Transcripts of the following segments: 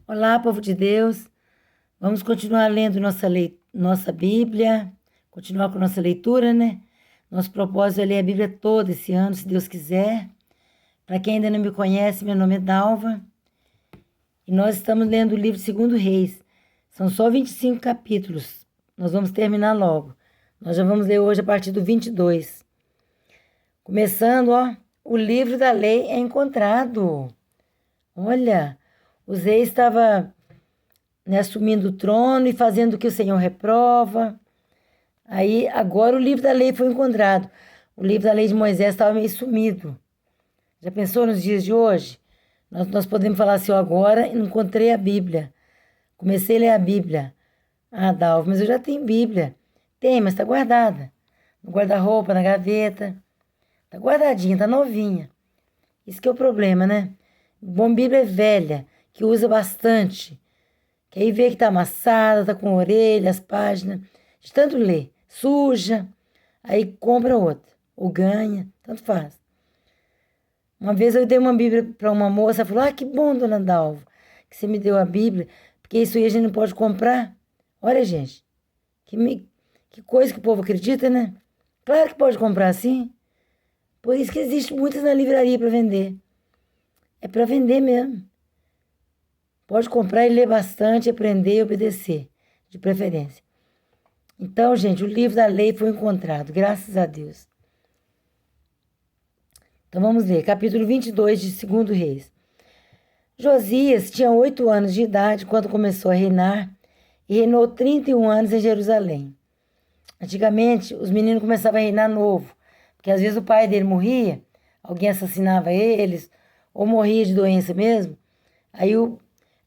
Olá, povo de Deus. Vamos continuar lendo nossa Bíblia, continuar com nossa leitura, né? Nosso propósito é ler a Bíblia toda esse ano, se Deus quiser. Para quem ainda não me conhece, meu nome é Dalva e nós estamos lendo o livro de 2 Reis. São só 25 capítulos. Nós vamos terminar logo. Nós já vamos ler hoje a partir do 22. Começando, o livro da lei é encontrado. Olha, os reis estavam, né, assumindo o trono e fazendo o que o Senhor reprova. Aí, agora o livro da lei foi encontrado. O livro da lei de Moisés estava meio sumido. Já pensou nos dias de hoje? Nós podemos falar assim, agora encontrei a Bíblia. Comecei a ler a Bíblia. Ah, Dalva, mas eu já tenho Bíblia. Tem, mas está guardada. No guarda-roupa, na gaveta. Está guardadinha, está novinha. Isso que é o problema, né? Bom, Bíblia é velha, que usa bastante. Que aí vê que tá amassada, tá com orelha, as páginas, de tanto ler, suja, aí compra outra, ou ganha, tanto faz. Uma vez eu dei uma Bíblia para uma moça, ela falou, que bom, dona Dalva, que você me deu a Bíblia, porque isso aí a gente não pode comprar. Olha, gente, que coisa que o povo acredita, né? Claro que pode comprar sim, por isso que existe muitas na livraria para vender. É para vender mesmo. Pode comprar e ler bastante, aprender e obedecer, de preferência. Então, gente, o livro da lei foi encontrado, graças a Deus. Então, vamos ler, capítulo 22 de 2 Reis. Josias tinha 8 anos de idade quando começou a reinar e reinou 31 anos em Jerusalém. Antigamente, os meninos começavam a reinar novo, porque às vezes o pai dele morria, alguém assassinava eles, ou morria de doença mesmo, aí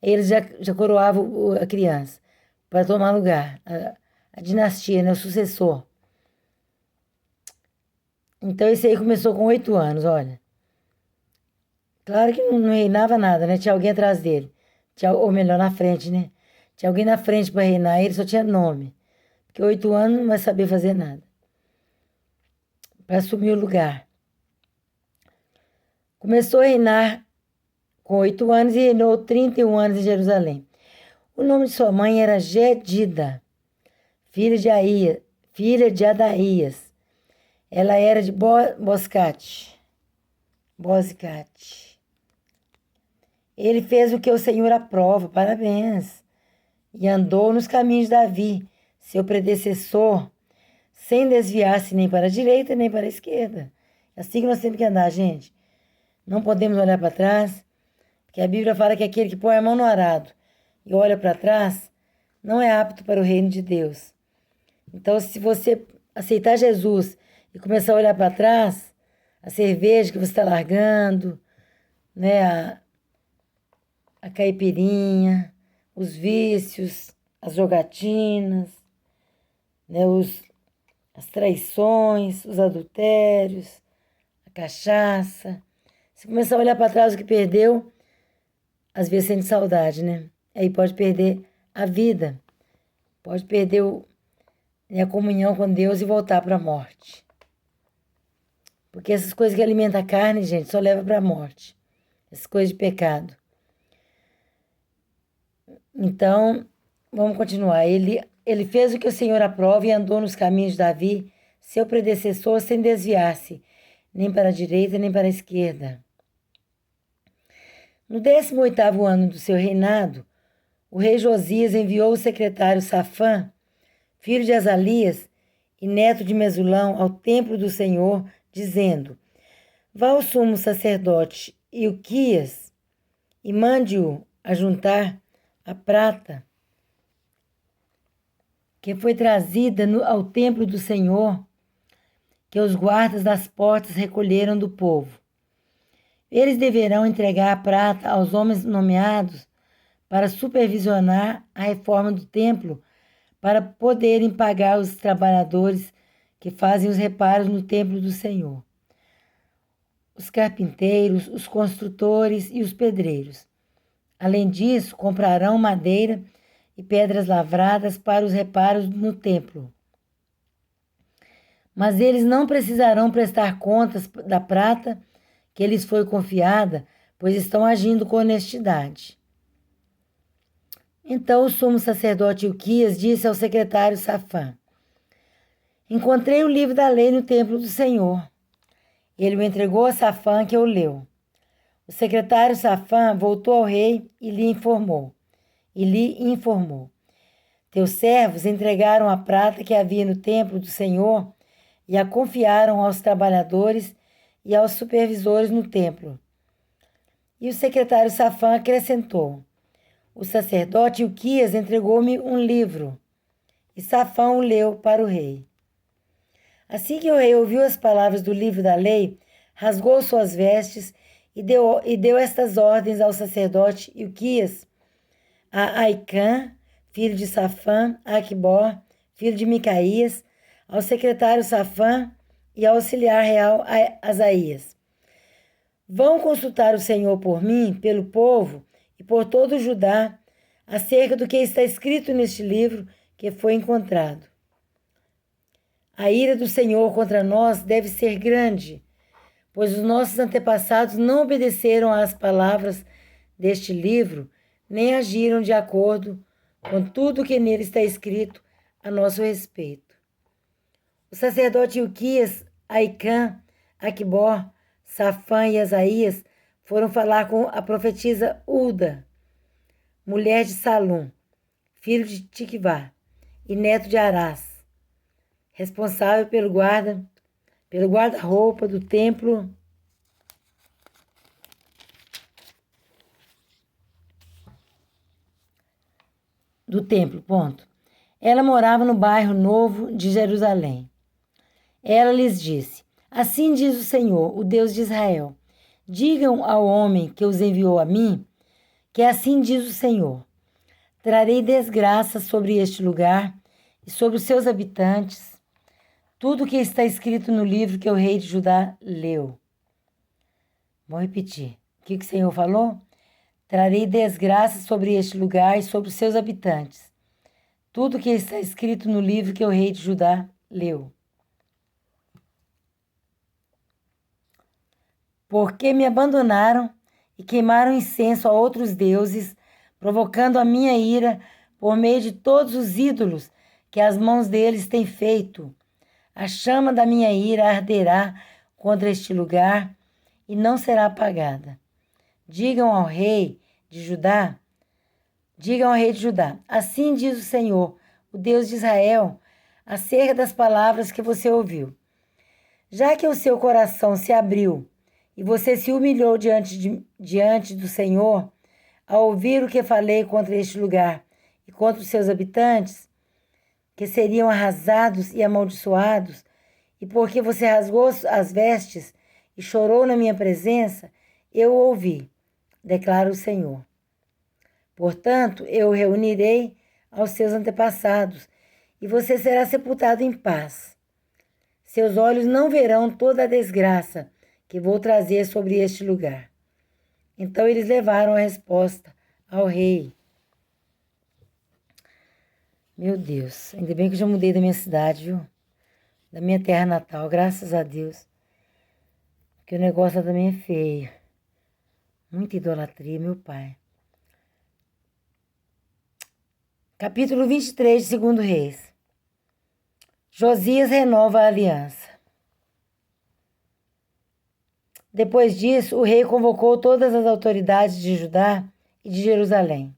eles já coroavam a criança para tomar lugar, a dinastia, né, o sucessor. Então, esse aí começou com 8 anos, olha. Claro que não reinava nada, né? Tinha alguém atrás dele. Ou melhor, na frente, né? Tinha alguém na frente para reinar, ele só tinha nome. Porque 8 anos não vai saber fazer nada. Para assumir o lugar. Começou a reinar com 8 anos e reinou 31 anos em Jerusalém. O nome de sua mãe era Gedida, filha de Adaías. Ela era de Boscate. Ele fez o que o Senhor aprova, parabéns. E andou nos caminhos de Davi, seu predecessor, sem desviar-se nem para a direita nem para a esquerda. É assim que nós temos que andar, gente. Não podemos olhar para trás, porque a Bíblia fala que aquele que põe a mão no arado e olha para trás, não é apto para o reino de Deus. Então, se você aceitar Jesus e começar a olhar para trás, a cerveja que você está largando, né, a caipirinha, os vícios, as jogatinas, né, as traições, os adultérios, a cachaça. Se começar a olhar para trás o que perdeu, às vezes sente saudade, né? Aí pode perder a vida, pode perder a comunhão com Deus e voltar para a morte. Porque essas coisas que alimentam a carne, gente, só leva para a morte. Essas coisas de pecado. Então, vamos continuar. Ele fez o que o Senhor aprova e andou nos caminhos de Davi, seu predecessor, sem desviar-se, nem para a direita, nem para a esquerda. No 18º ano do seu reinado, o rei Josias enviou o secretário Safã, filho de Azalias e neto de Mesulão, ao templo do Senhor, dizendo: vá ao sumo sacerdote Ilquias e mande-o ajuntar a prata que foi trazida ao templo do Senhor, que os guardas das portas recolheram do povo. Eles deverão entregar a prata aos homens nomeados para supervisionar a reforma do templo, para poderem pagar os trabalhadores que fazem os reparos no templo do Senhor, os carpinteiros, os construtores e os pedreiros. Além disso, comprarão madeira e pedras lavradas para os reparos no templo. Mas eles não precisarão prestar contas da prata que lhes foi confiada, pois estão agindo com honestidade. Então o sumo sacerdote Ilquias disse ao secretário Safã: encontrei o livro da lei no templo do Senhor. Ele o entregou a Safã, que o leu. O secretário Safã voltou ao rei e lhe informou. Teus servos entregaram a prata que havia no templo do Senhor e a confiaram aos trabalhadores e aos supervisores no templo. E o secretário Safã acrescentou: o sacerdote Ilquias entregou-me um livro. E Safã o leu para o rei. Assim que o rei ouviu as palavras do livro da lei, rasgou suas vestes e deu estas ordens ao sacerdote Ilquias, a Aicã, filho de Safã, a Aquibor, filho de Micaías, ao secretário Safã e ao auxiliar real Asaías. Vão consultar o Senhor por mim, pelo povo e por todo o Judá, acerca do que está escrito neste livro que foi encontrado. A ira do Senhor contra nós deve ser grande, pois os nossos antepassados não obedeceram às palavras deste livro, nem agiram de acordo com tudo o que nele está escrito a nosso respeito. O sacerdote Ilquias, Aicã, Aquibor, Safã e Asaías foram falar com a profetisa Ulda, mulher de Salum, filho de Tiquivá e neto de Arás, responsável pelo guarda-roupa do templo ponto. Ela morava no bairro Novo de Jerusalém. Ela lhes disse: assim diz o Senhor, o Deus de Israel: digam ao homem que os enviou a mim, que assim diz o Senhor: trarei desgraça sobre este lugar e sobre os seus habitantes, tudo o que está escrito no livro que o rei de Judá leu. Vou repetir. O que o Senhor falou? Trarei desgraça sobre este lugar e sobre os seus habitantes, tudo o que está escrito no livro que o rei de Judá leu. Porque me abandonaram e queimaram incenso a outros deuses, provocando a minha ira por meio de todos os ídolos que as mãos deles têm feito. A chama da minha ira arderá contra este lugar e não será apagada. Digam ao rei de Judá, assim diz o Senhor, o Deus de Israel, acerca das palavras que você ouviu. Já que o seu coração se abriu e você se humilhou diante do Senhor, ao ouvir o que falei contra este lugar e contra os seus habitantes, que seriam arrasados e amaldiçoados, e porque você rasgou as vestes e chorou na minha presença, eu ouvi, declara o Senhor. Portanto, eu o reunirei aos seus antepassados, e você será sepultado em paz. Seus olhos não verão toda a desgraça que vou trazer sobre este lugar. Então eles levaram a resposta ao rei. Meu Deus, ainda bem que eu já mudei da minha cidade, viu? Da minha terra natal, graças a Deus. Porque o negócio lá também é feio. Muita idolatria, meu pai. Capítulo 23 de 2 Reis. Josias renova a aliança. Depois disso, o rei convocou todas as autoridades de Judá e de Jerusalém.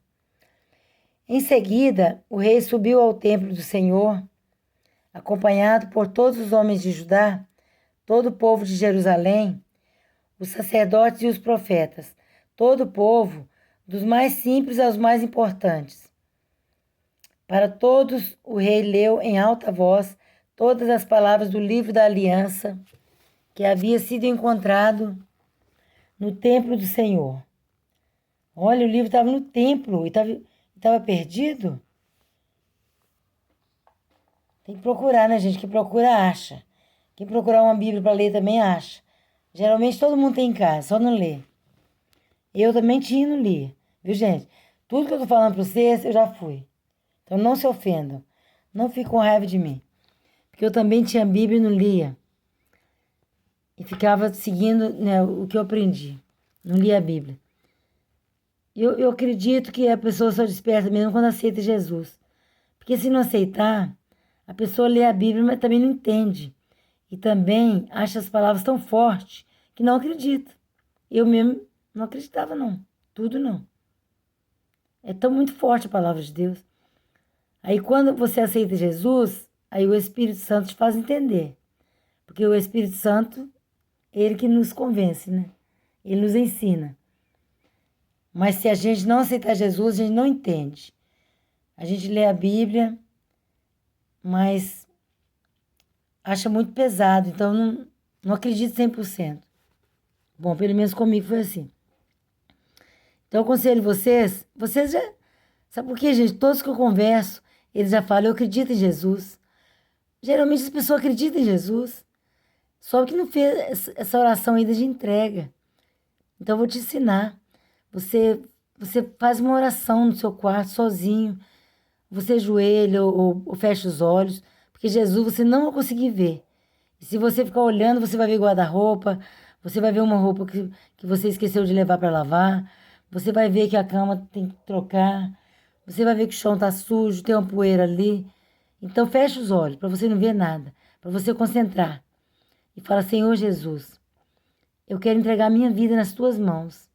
Em seguida, o rei subiu ao templo do Senhor, acompanhado por todos os homens de Judá, todo o povo de Jerusalém, os sacerdotes e os profetas, todo o povo, dos mais simples aos mais importantes. Para todos, o rei leu em alta voz todas as palavras do livro da aliança que havia sido encontrado no templo do Senhor. Olha, o livro estava no templo e estava perdido. Tem que procurar, né, gente? Quem procura, acha. Quem procurar uma Bíblia para ler também acha. Geralmente todo mundo tem em casa, só não lê. Eu também tinha e não lia, viu, gente? Tudo que eu tô falando para vocês, eu já fui. Então não se ofendam. Não fiquem com raiva de mim. Porque eu também tinha Bíblia e não lia. E ficava seguindo, né, o que eu aprendi. Não lia a Bíblia. Eu acredito que a pessoa só desperta mesmo quando aceita Jesus. Porque se não aceitar, a pessoa lê a Bíblia, mas também não entende. E também acha as palavras tão fortes que não acredita. Eu mesmo não acreditava, não. Tudo não. É tão muito forte a palavra de Deus. Aí quando você aceita Jesus, aí o Espírito Santo te faz entender. Porque o Espírito Santo, ele que nos convence, né? Ele nos ensina. Mas se a gente não aceitar Jesus, a gente não entende. A gente lê a Bíblia, mas acha muito pesado, então não acredito 100%. Bom, pelo menos comigo foi assim. Então eu aconselho vocês já... Sabe por quê, gente? Todos que eu converso, eles já falam, eu acredito em Jesus. Geralmente as pessoas acreditam em Jesus, só que não fez essa oração ainda de entrega. Então eu vou te ensinar. Você faz uma oração no seu quarto, sozinho. Você ajoelha ou fecha os olhos, porque Jesus você não vai conseguir ver. E se você ficar olhando, você vai ver guarda-roupa, você vai ver uma roupa que você esqueceu de levar para lavar, você vai ver que a cama tem que trocar, você vai ver que o chão está sujo, tem uma poeira ali. Então fecha os olhos para você não ver nada, para você concentrar. E fala, Senhor Jesus, eu quero entregar minha vida nas tuas mãos.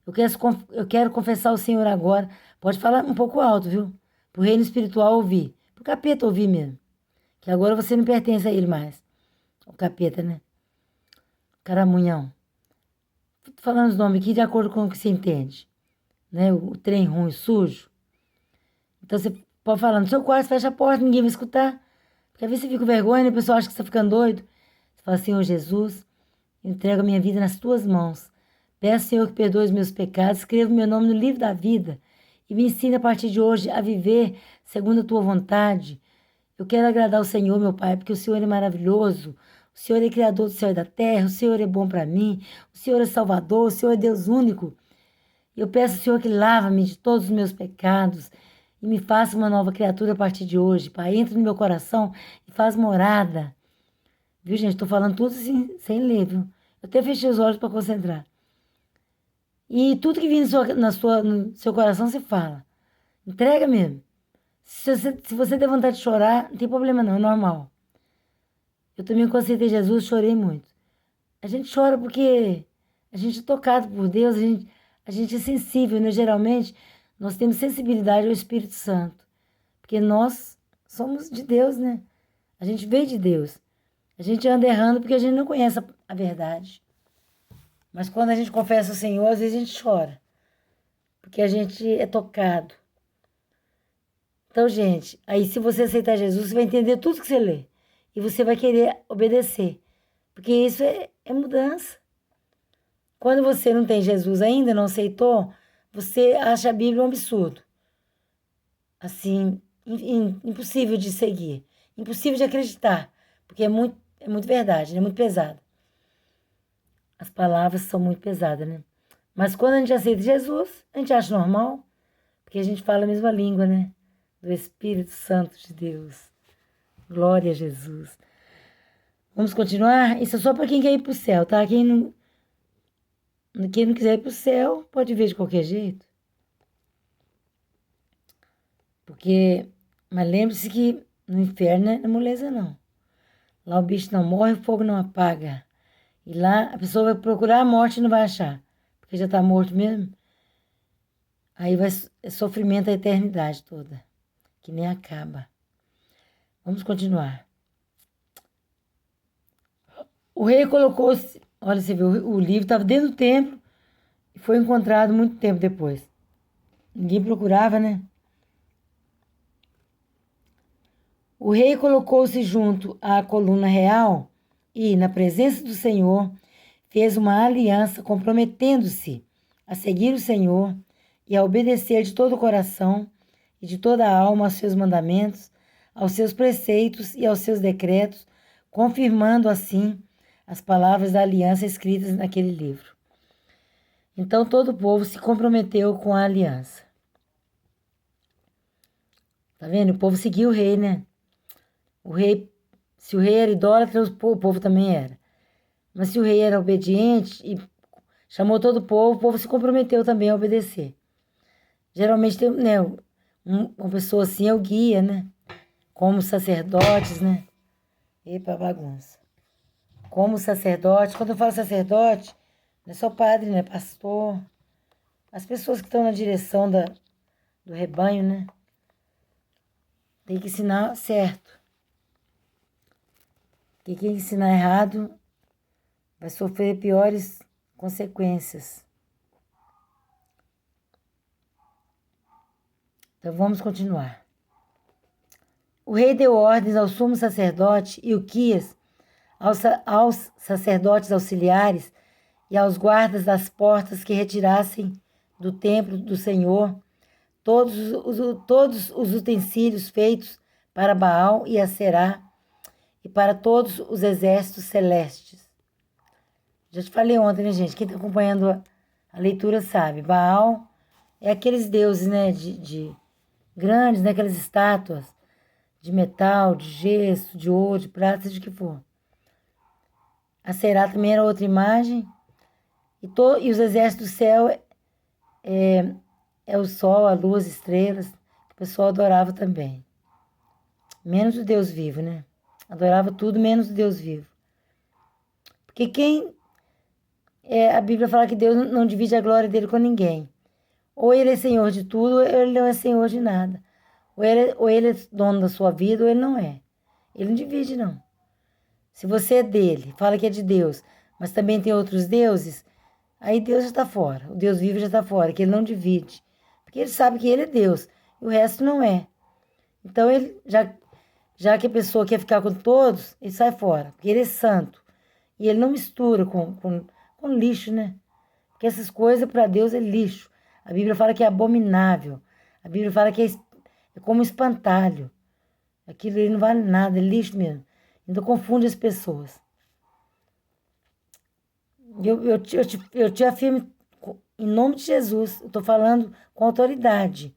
Eu quero confessar ao Senhor agora. Pode falar um pouco alto, viu? Pro reino espiritual ouvir. Pro capeta ouvir mesmo. Que agora você não pertence a ele mais. O capeta, né? Caramunhão. Tô falando os nomes aqui de acordo com o que você entende. Né? O trem ruim, sujo. Então você pode falar no seu quarto, fecha a porta, ninguém vai escutar. Porque às vezes você fica com vergonha, né? O pessoal acha que você tá ficando doido. Você fala, Senhor Jesus, eu entrego a minha vida nas tuas mãos. Peço, Senhor, que perdoe os meus pecados, escreva o meu nome no livro da vida e me ensine a partir de hoje a viver segundo a tua vontade. Eu quero agradar o Senhor, meu Pai, porque o Senhor é maravilhoso. O Senhor é Criador do céu e da terra, o Senhor é bom para mim, o Senhor é Salvador, o Senhor é Deus único. E eu peço ao Senhor que lava-me de todos os meus pecados e me faça uma nova criatura a partir de hoje, Pai. Entra no meu coração e faz morada. Viu, gente? Estou falando tudo assim, sem ler, viu? Eu até fechei os olhos para concentrar. E tudo que vem no seu coração, você fala. Entrega mesmo. Se você der vontade de chorar, não tem problema não, é normal. Eu também, quando aceitei Jesus, chorei muito. A gente chora porque a gente é tocado por Deus, a gente é sensível, né? Geralmente, nós temos sensibilidade ao Espírito Santo. Porque nós somos de Deus, né? A gente veio de Deus. A gente anda errando porque a gente não conhece a verdade. Mas quando a gente confessa o Senhor, às vezes a gente chora. Porque a gente é tocado. Então, gente, aí se você aceitar Jesus, você vai entender tudo que você lê. E você vai querer obedecer. Porque isso é mudança. Quando você não tem Jesus ainda, não aceitou, você acha a Bíblia um absurdo. Assim, impossível de seguir. Impossível de acreditar. Porque é muito verdade, é muito pesado. As palavras são muito pesadas, né? Mas quando a gente aceita Jesus, a gente acha normal, porque a gente fala a mesma língua, né? Do Espírito Santo de Deus. Glória a Jesus. Vamos continuar? Isso é só para quem quer ir para o céu, tá? Quem não quiser ir para o céu, pode ver de qualquer jeito. Mas lembre-se que no inferno não é moleza, não. Lá o bicho não morre, o fogo não apaga. E lá a pessoa vai procurar a morte e não vai achar, porque já está morto mesmo. Aí vai sofrimento a eternidade toda, que nem acaba. Vamos continuar. O rei colocou-se, olha, você vê, o livro estava dentro do templo e foi encontrado muito tempo depois. Ninguém procurava, né? O rei colocou-se junto à coluna real e, na presença do Senhor, fez uma aliança comprometendo-se a seguir o Senhor e a obedecer de todo o coração e de toda a alma aos seus mandamentos, aos seus preceitos e aos seus decretos, confirmando assim as palavras da aliança escritas naquele livro. Então todo o povo se comprometeu com a aliança. Tá vendo? O povo seguiu o rei, né? Se o rei era idólatra, o povo também era. Mas se o rei era obediente e chamou todo o povo se comprometeu também a obedecer. Geralmente tem, né, uma pessoa assim é o guia, né? Como os sacerdotes, né? Epa, bagunça. Como sacerdote, quando eu falo sacerdote, não é só padre, né? Pastor. As pessoas que estão na direção do rebanho, né? Tem que ensinar certo. Porque quem ensinar errado vai sofrer piores consequências. Então vamos continuar. O rei deu ordens ao sumo sacerdote Ilquias, aos sacerdotes auxiliares e aos guardas das portas que retirassem do templo do Senhor todos os utensílios feitos para Baal e Aserá e para todos os exércitos celestes. Já te falei ontem, né, gente? Quem está acompanhando a leitura sabe. Baal é aqueles deuses, né, de grandes, né, aquelas estátuas de metal, de gesso, de ouro, de prata, seja o que for. Aserá também era outra imagem. E os exércitos do céu é o sol, a lua, as estrelas, que o pessoal adorava também. Menos o Deus vivo, né? Adorava tudo menos o Deus vivo. Porque a Bíblia fala que Deus não divide a glória dele com ninguém. Ou ele é senhor de tudo, ou ele não é senhor de nada. Ou ele é dono da sua vida, ou ele não é. Ele não divide, não. Se você é dele, fala que é de Deus, mas também tem outros deuses, aí Deus já está fora. O Deus vivo já está fora, que ele não divide. Porque ele sabe que ele é Deus e o resto não é. Então, ele já que a pessoa quer ficar com todos, ele sai fora, porque ele é santo. E ele não mistura com lixo, né? Porque essas coisas para Deus é lixo. A Bíblia fala que é abominável. A Bíblia fala que é como um espantalho. Aquilo ali não vale nada, é lixo mesmo. Então confunde as pessoas. Eu te afirmo, em nome de Jesus, eu estou falando com autoridade,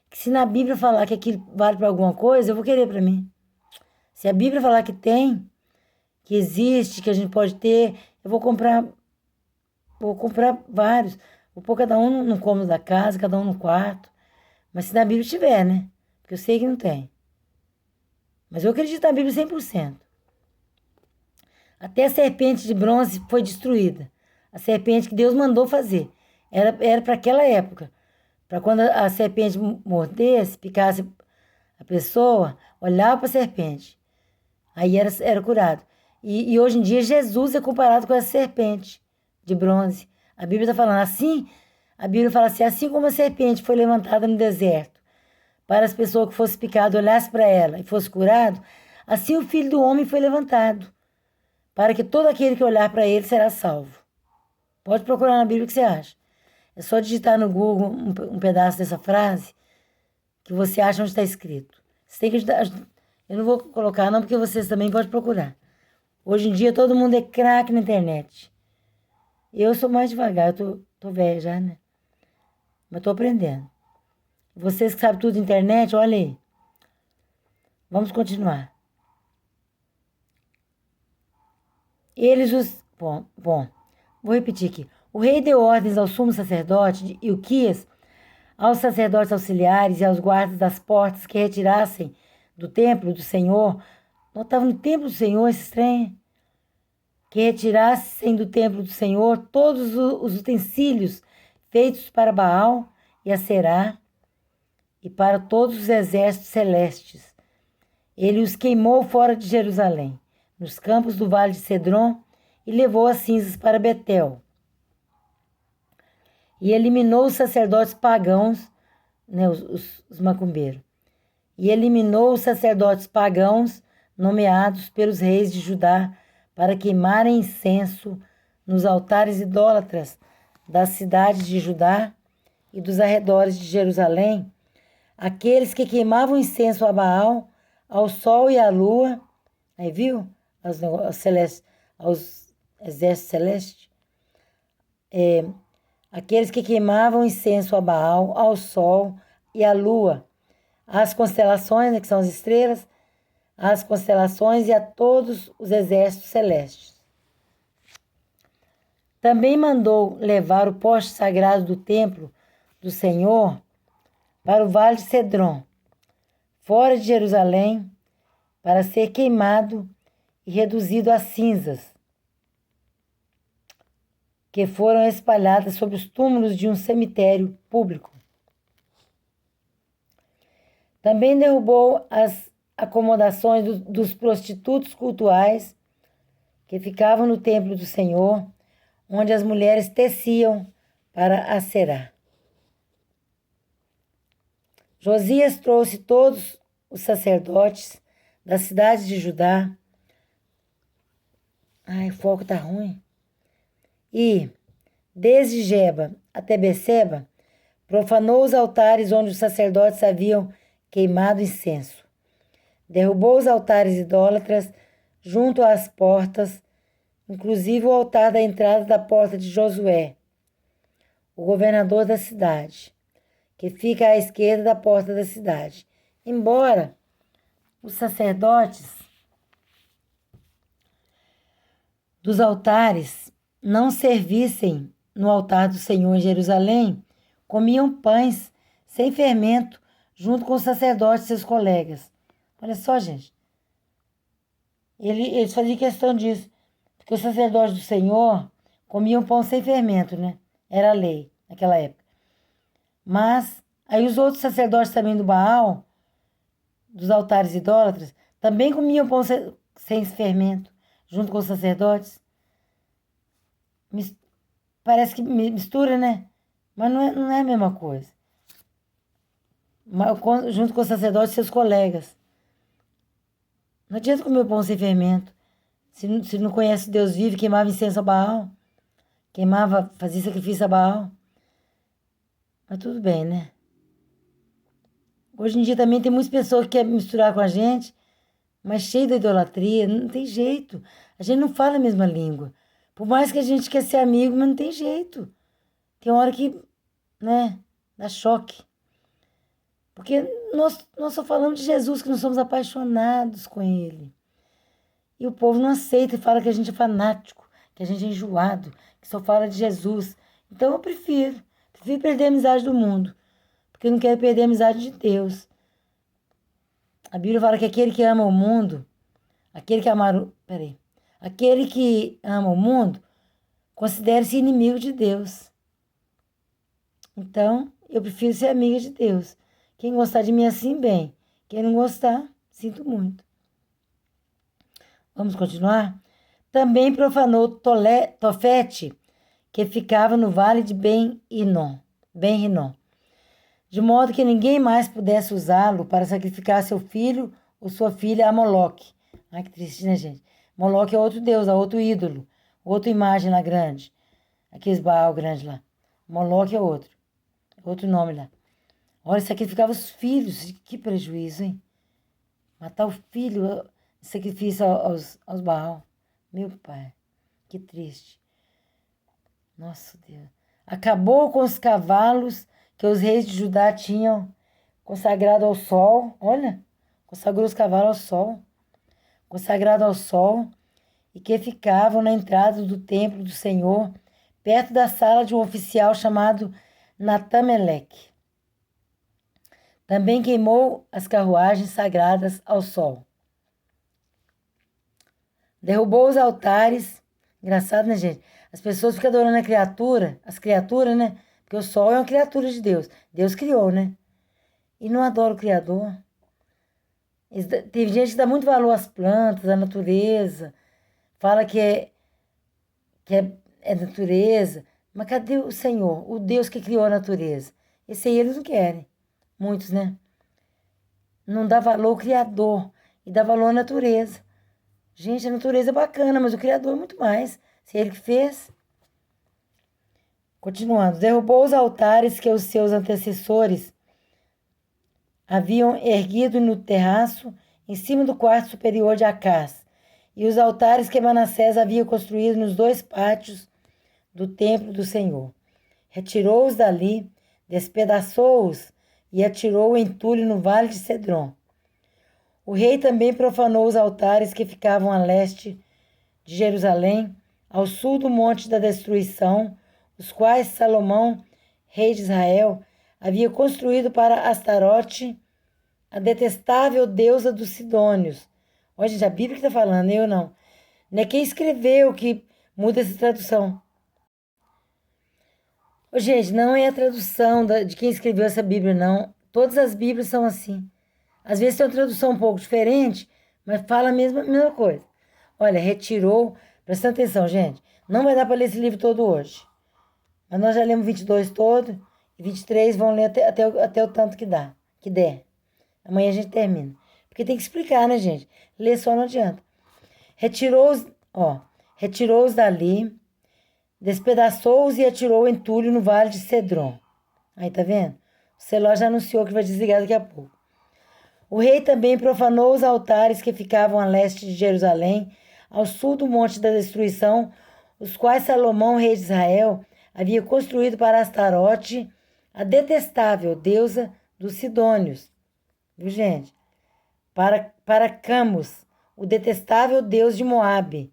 que se na Bíblia falar que aquilo vale para alguma coisa, eu vou querer para mim. Se a Bíblia falar que tem, que existe, que a gente pode ter, eu vou comprar vários. Vou pôr cada um no cômodo da casa, cada um no quarto. Mas se na Bíblia tiver, né? Porque eu sei que não tem. Mas eu acredito na Bíblia 100%. Até a serpente de bronze foi destruída. A serpente que Deus mandou fazer. Era para aquela época. Para quando a serpente mordesse, picasse a pessoa, olhava para a serpente. Aí era curado. E hoje em dia Jesus é comparado com essa serpente de bronze. A Bíblia está falando assim, a Bíblia fala assim como a serpente foi levantada no deserto, para as pessoas que fossem picadas, olhassem para ela e fosse curado, assim o Filho do Homem foi levantado, para que todo aquele que olhar para ele será salvo. Pode procurar na Bíblia o que você acha. É só digitar no Google um pedaço dessa frase que você acha onde está escrito. Você tem que ajudar. Eu não vou colocar não, porque vocês também podem procurar. Hoje em dia todo mundo é craque na internet. Eu sou mais devagar, eu tô velha já, né? Mas tô aprendendo. Vocês que sabem tudo da internet, olha aí. Vamos continuar. Bom, vou repetir aqui. O rei deu ordens ao sumo sacerdote Ilquias, aos sacerdotes auxiliares e aos guardas das portas que retirassem do templo do Senhor. Não estava no templo do Senhor esse trem? Que retirassem do templo do Senhor todos os utensílios feitos para Baal e Aserá e para todos os exércitos celestes. Ele os queimou fora de Jerusalém, nos campos do vale de Cedron, e levou as cinzas para Betel. E eliminou os sacerdotes pagãos, né, os macumbeiros. E eliminou os sacerdotes pagãos nomeados pelos reis de Judá para queimarem incenso nos altares idólatras das cidades de Judá e dos arredores de Jerusalém, aqueles que queimavam incenso a Baal, ao sol e à lua, aí viu? Aos exércitos celestes, aqueles que queimavam incenso a Baal, ao sol e à lua, às constelações, né, que são as estrelas, às constelações e a todos os exércitos celestes. Também mandou levar o poste sagrado do templo do Senhor, para o vale de Cedron, fora de Jerusalém, para ser queimado e reduzido a cinzas, que foram espalhadas sobre os túmulos de um cemitério público. Também derrubou as acomodações dos prostitutos cultuais que ficavam no templo do Senhor, onde as mulheres teciam para Aserá. Josias trouxe todos os sacerdotes da cidade de Judá. Ai, o foco tá ruim. E, desde Geba até Beceba, profanou os altares onde os sacerdotes haviam queimado incenso. Derrubou os altares idólatras junto às portas, inclusive o altar da entrada da porta de Josué, o governador da cidade, que fica à esquerda da porta da cidade. Embora os sacerdotes dos altares não servissem no altar do Senhor em Jerusalém, comiam pães sem fermento junto com os sacerdotes e seus colegas. Olha só, gente. Eles faziam questão disso, porque os sacerdotes do Senhor comiam pão sem fermento, né? Era a lei naquela época. Mas aí os outros sacerdotes também do Baal, dos altares idólatras, também comiam pão sem fermento, junto com os sacerdotes. Parece que mistura, né? Mas não é a mesma coisa. Junto com os sacerdotes e seus colegas. Não adianta comer o pão sem fermento. Se não conhece Deus vivo, queimava incenso a Baal. Fazia sacrifício a Baal. Mas tudo bem, né? Hoje em dia também tem muitas pessoas que querem misturar com a gente, mas cheio de idolatria, não tem jeito. A gente não fala a mesma língua. Por mais que a gente quer ser amigo, mas não tem jeito. Tem hora que, né, dá choque. Porque nós só falamos de Jesus, que nós somos apaixonados com Ele. E o povo não aceita e fala que a gente é fanático, que a gente é enjoado, que só fala de Jesus. Então eu prefiro perder a amizade do mundo, porque eu não quero perder a amizade de Deus. A Bíblia fala que aquele que ama o mundo, aquele que ama o mundo, considera-se inimigo de Deus. Então, eu prefiro ser amiga de Deus. Quem gostar de mim assim, bem. Quem não gostar, sinto muito. Vamos continuar? Também profanou Tofete, que ficava no vale de Ben-Rinom, de modo que ninguém mais pudesse usá-lo para sacrificar seu filho ou sua filha a Moloque. Ai, que triste, né, gente? Moloque é outro deus, é outro ídolo, outra imagem lá grande. Aqueles Baal grande lá. Moloque é outro nome lá. Olha, sacrificava os filhos, que prejuízo, hein? Matar o filho, sacrifício aos Baal. Meu pai, que triste. Nossa Deus. Acabou com os cavalos que os reis de Judá tinham consagrado ao sol. Olha, consagrou os cavalos ao sol. Consagrado ao sol e que ficavam na entrada do templo do Senhor, perto da sala de um oficial chamado Natameleque. Também queimou as carruagens sagradas ao sol. Derrubou os altares. Engraçado, né, gente? As pessoas ficam adorando as criaturas, né? Porque o sol é uma criatura de Deus. Deus criou, né? E não adora o Criador. Tem gente que dá muito valor às plantas, à natureza. Fala que é natureza. Mas cadê o Senhor? O Deus que criou a natureza? Esse aí eles não querem. Muitos, né? Não dá valor ao Criador. E dá valor à natureza. Gente, a natureza é bacana, mas o Criador é muito mais. Se ele que fez. Continuando. Derrubou os altares que os seus antecessores haviam erguido no terraço, em cima do quarto superior de Acás, e os altares que Manassés havia construído nos 2 pátios do templo do Senhor. Retirou-os dali, despedaçou-os e atirou o entulho no vale de Cedron. O rei também profanou os altares que ficavam a leste de Jerusalém, ao sul do monte da destruição, os quais Salomão, rei de Israel, havia construído para Astarote, a detestável deusa dos Sidônios. Olha, gente, a Bíblia que está falando, eu não. Não é quem escreveu que muda essa tradução. Ô, gente, não é a tradução de quem escreveu essa Bíblia, não. Todas as Bíblias são assim. Às vezes tem uma tradução um pouco diferente, mas fala a mesma coisa. Olha, retirou. Presta atenção, gente. Não vai dar para ler esse livro todo hoje. Mas nós já lemos 22 todo. E 23 vão ler até o tanto que der. Amanhã a gente termina. Porque tem que explicar, né, gente? Ler só não adianta. Retirou-os dali, despedaçou-os e atirou o entulho no vale de Cedron. Aí, tá vendo? O Seló já anunciou que vai desligar daqui a pouco. O rei também profanou os altares que ficavam a leste de Jerusalém, ao sul do Monte da Destruição, os quais Salomão, rei de Israel, havia construído para Astarote, a detestável deusa dos Sidônios. Viu, gente? Para Camus, o detestável deus de Moabe,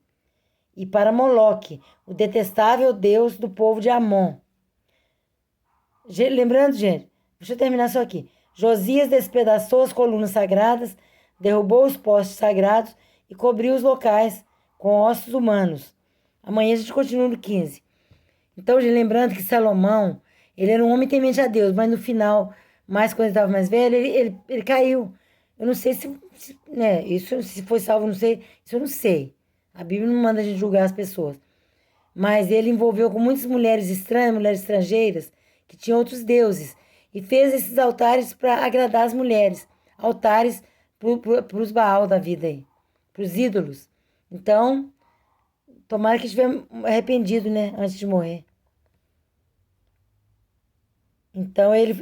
e para Moloque, o detestável deus do povo de Amon. Lembrando, gente, deixa eu terminar só aqui. Josias despedaçou as colunas sagradas, derrubou os postes sagrados e cobriu os locais com ossos humanos. Amanhã a gente continua no 15. Então, gente, lembrando que Salomão, ele era um homem temente a Deus, mas no final, mais quando ele estava mais velho, ele caiu. Eu não sei né, isso, se foi salvo, não sei, isso eu não sei. A Bíblia não manda a gente julgar as pessoas. Mas ele envolveu com muitas mulheres estranhas, mulheres estrangeiras, que tinham outros deuses. E fez esses altares para agradar as mulheres. Altares para os Baal da vida aí. Para os ídolos. Então, tomara que estiver arrependido, né? Antes de morrer. Então, ele